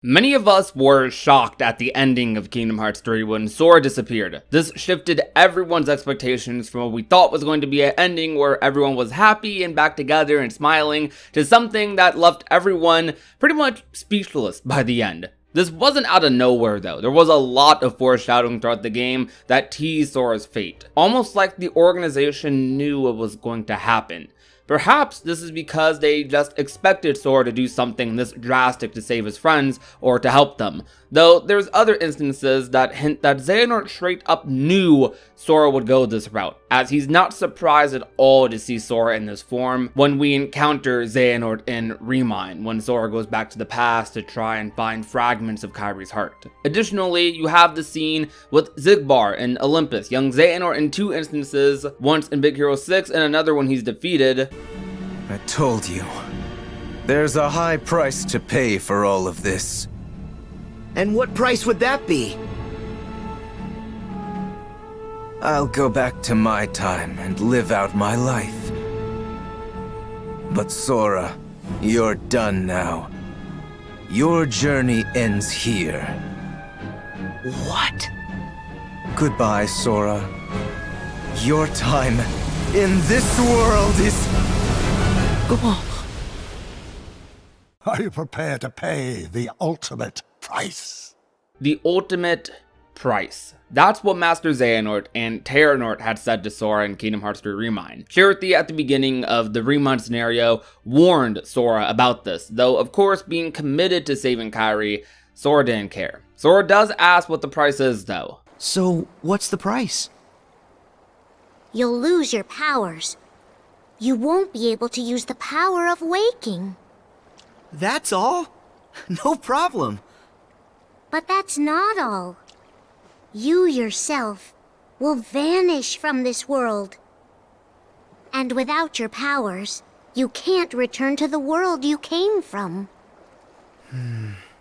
Many of us were shocked at the ending of Kingdom Hearts 3 when Sora disappeared. This shifted everyone's expectations from what we thought was going to be an ending where everyone was happy and back together and smiling to something that left everyone pretty much speechless by the end. This wasn't out of nowhere though. There was a lot of foreshadowing throughout the game that teased Sora's fate. Almost like the organization knew what was going to happen. Perhaps this is because they just expected Sora to do something this drastic to save his friends or to help them. Though there's other instances that hint that Xehanort straight up knew Sora would go this route, as he's not surprised at all to see Sora in this form when we encounter Xehanort in Remind, when Sora goes back to the past to try and find fragments of Kairi's heart. Additionally, you have the scene with Xigbar in Olympus, young Xehanort in two instances, once in Big Hero 6 and another when he's defeated. I told you. There's a high price to pay for all of this. And what price would that be? I'll go back to my time and live out my life. But Sora, you're done now. Your journey ends here. What? Goodbye, Sora. Your time in this world is... Are you prepared to pay the ultimate price? The ultimate price. That's what Master Xehanort and Terranort had said to Sora in Kingdom Hearts 3 Remind. Chirithy at the beginning of the Remind scenario warned Sora about this, though of course being committed to saving Kairi, Sora didn't care. Sora does ask what the price is though. So, what's the price? You'll lose your powers. You won't be able to use the power of waking. That's all? No problem. But that's not all. You yourself will vanish from this world. And without your powers, you can't return to the world you came from.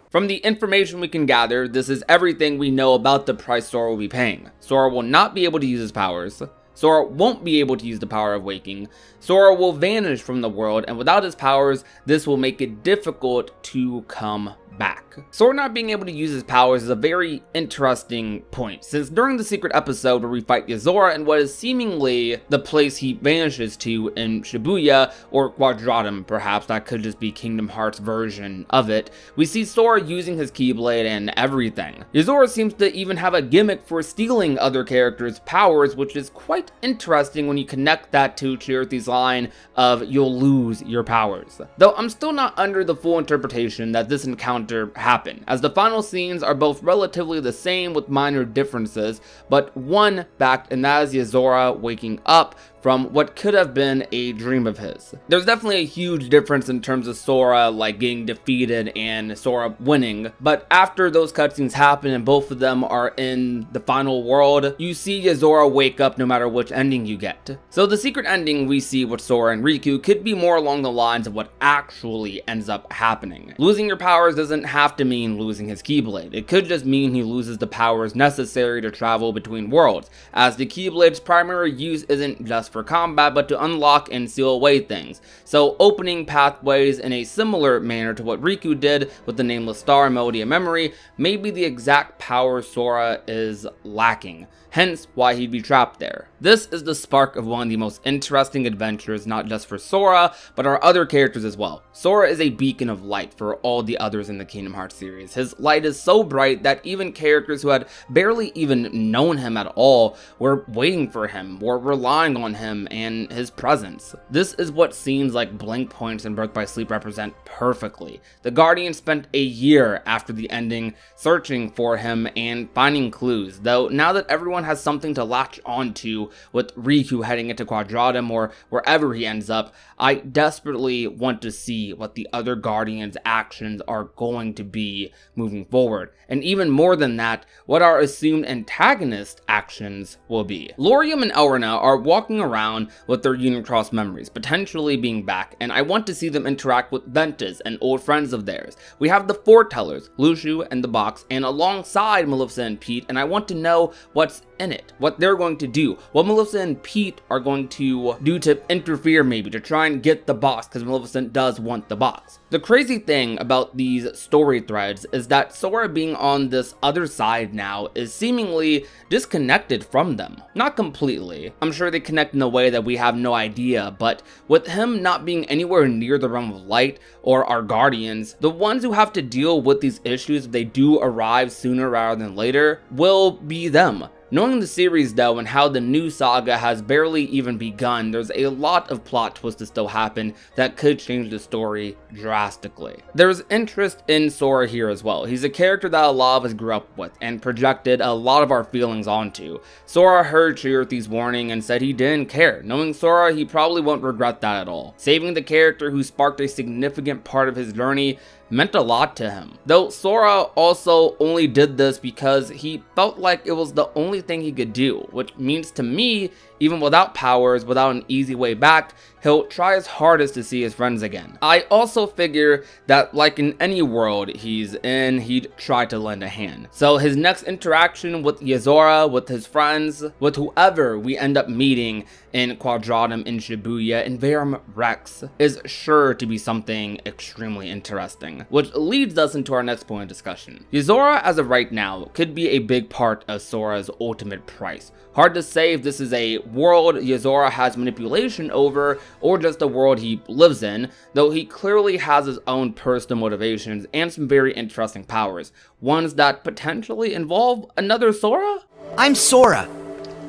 From the information we can gather, this is everything we know about the price Sora will be paying. Sora will not be able to use his powers. Sora won't be able to use the power of waking. Sora will vanish from the world, and without his powers, this will make it difficult to come back. Sora not being able to use his powers is a very interesting point, since during the secret episode where we fight Yozora in what is seemingly the place he vanishes to in Shibuya, or Quadratum perhaps, that could just be Kingdom Hearts' version of it, we see Sora using his Keyblade and everything. Yozora seems to even have a gimmick for stealing other characters' powers, which is quite interesting when you connect that to Chirithy's line of "you'll lose your powers." Though I'm still not under the full interpretation that this encounter happen, as the final scenes are both relatively the same with minor differences, but one backed, and that is Yozora waking up from what could have been a dream of his. There's definitely a huge difference in terms of Sora like getting defeated and Sora winning, but after those cutscenes happen and both of them are in the final world, you see Yozora wake up no matter which ending you get. So the secret ending we see with Sora and Riku could be more along the lines of what actually ends up happening. Losing your powers doesn't have to mean losing his Keyblade. It could just mean he loses the powers necessary to travel between worlds, as the Keyblade's primary use isn't just for combat, but to unlock and seal away things. So opening pathways in a similar manner to what Riku did with the Nameless Star and Melody of Memory may be the exact power Sora is lacking, hence why he'd be trapped there. This is the spark of one of the most interesting adventures, not just for Sora, but our other characters as well. Sora is a beacon of light for all the others in the Kingdom Hearts series. His light is so bright that even characters who had barely even known him at all were waiting for him, were relying on him and his presence. This is what scenes like Blank Points and Birth by Sleep represent perfectly. The Guardian spent a year after the ending searching for him and finding clues, though now that everyone has something to latch onto with Riku heading into Quadratum or wherever he ends up, I desperately want to see what the other Guardians' actions are going to be moving forward. And even more than that, what our assumed antagonist actions will be. Lauriam and Elrina are walking around with their Unicross memories, potentially being back, and I want to see them interact with Ventus and old friends of theirs. We have the Foretellers, Luxu and the Box, and alongside Maleficent and Pete, and I want to know what's in it, what they're going to do, what Maleficent and Pete are going to do to interfere maybe, to try and get the box, because Maleficent does want the box. The crazy thing about these story threads is that Sora being on this other side now is seemingly disconnected from them. Not completely. I'm sure they connect in a way that we have no idea, but with him not being anywhere near the realm of light or our guardians, the ones who have to deal with these issues if they do arrive sooner rather than later will be them. Knowing the series though and how the new saga has barely even begun, there's a lot of plot twists to still happen that could change the story drastically. There's interest in Sora here as well. He's a character that a lot of us grew up with and projected a lot of our feelings onto. Sora heard Chirithi's warning and said he didn't care. Knowing Sora, he probably won't regret that at all. Saving the character who sparked a significant part of his journey meant a lot to him. Though Sora also only did this because he felt like it was the only thing he could do, which means to me, even without powers, without an easy way back, he'll try his hardest to see his friends again. I also figure that like in any world he's in, he'd try to lend a hand. So his next interaction with Yozora, with his friends, with whoever we end up meeting in Quadratum in Shibuya in Verum Rex is sure to be something extremely interesting, which leads us into our next point of discussion. Yozora as of right now could be a big part of Sora's ultimate price. Hard to say if this is a world Yozora has manipulation over or just a world he lives in, though he clearly has his own personal motivations and some very interesting powers, ones that potentially involve another Sora? I'm Sora.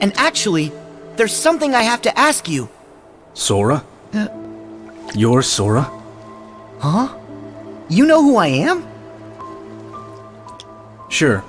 And actually, there's something I have to ask you. Sora? You're Sora? Huh? You know who I am? Sure.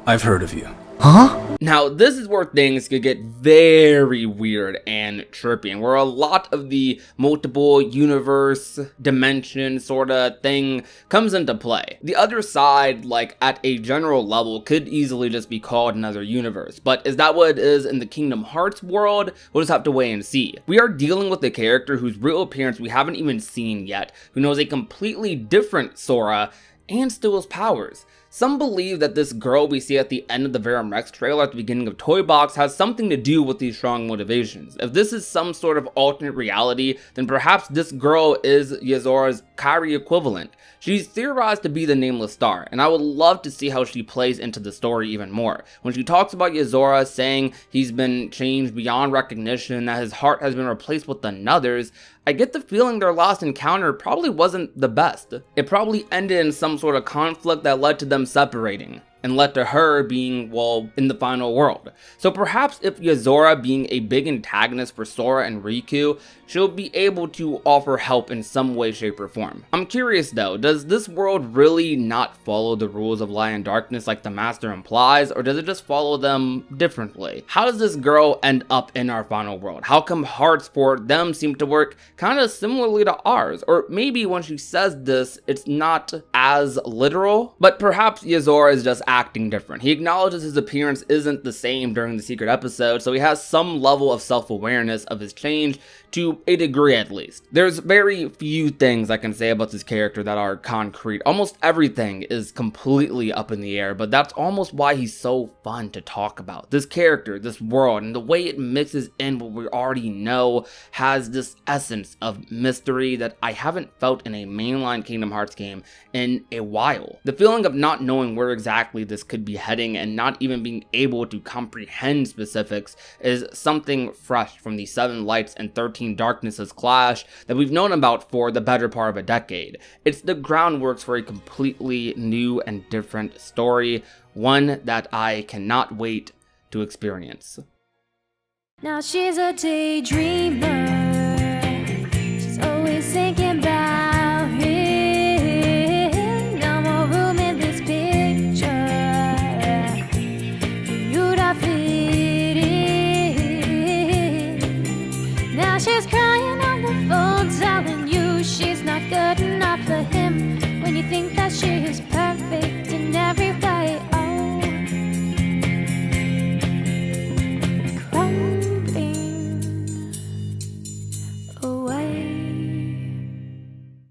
I've heard of you. Huh? Now, this is where things could get very weird and trippy, and where a lot of the multiple universe dimension sort of thing comes into play. The other side, like at a general level, could easily just be called another universe, but is that what it is in the Kingdom Hearts world? We'll just have to wait and see. We are dealing with a character whose real appearance we haven't even seen yet, who knows a completely different Sora and still has powers. Some believe that this girl we see at the end of the Verum Rex trailer at the beginning of Toy Box has something to do with these strong motivations. If this is some sort of alternate reality, then perhaps this girl is Yozora's Kairi equivalent. She's theorized to be the Nameless Star, and I would love to see how she plays into the story even more. When she talks about Yozora saying he's been changed beyond recognition, that his heart has been replaced with another's, I get the feeling their last encounter probably wasn't the best. It probably ended in some sort of conflict that led to them separating, and led to her being, well, in the final world. So perhaps if Yozora being a big antagonist for Sora and Riku, she'll be able to offer help in some way, shape, or form. I'm curious though, does this world really not follow the rules of light and darkness like the Master implies, or does it just follow them differently? How does this girl end up in our final world? How come hearts for them seem to work kind of similarly to ours? Or maybe when she says this, it's not as literal, but perhaps Yozora is just acting different. He acknowledges his appearance isn't the same during the secret episode, so he has some level of self-awareness of his change, to a degree at least. There's very few things I can say about this character that are concrete. Almost everything is completely up in the air, but that's almost why he's so fun to talk about. This character, this world, and the way it mixes in what we already know has this essence of mystery that I haven't felt in a mainline Kingdom Hearts game in a while. The feeling of not knowing where exactly this could be heading and not even being able to comprehend specifics is something fresh from the 7 Lights and 13 Darknesses clash that we've known about for the better part of a decade. It's the groundworks for a completely new and different story, one that I cannot wait to experience. Now she's a daydreamer. She's always thinking about him. No more room in this picture for you to fit in. Now she's crying on the phone, telling you she's not good enough for him. When you think that she is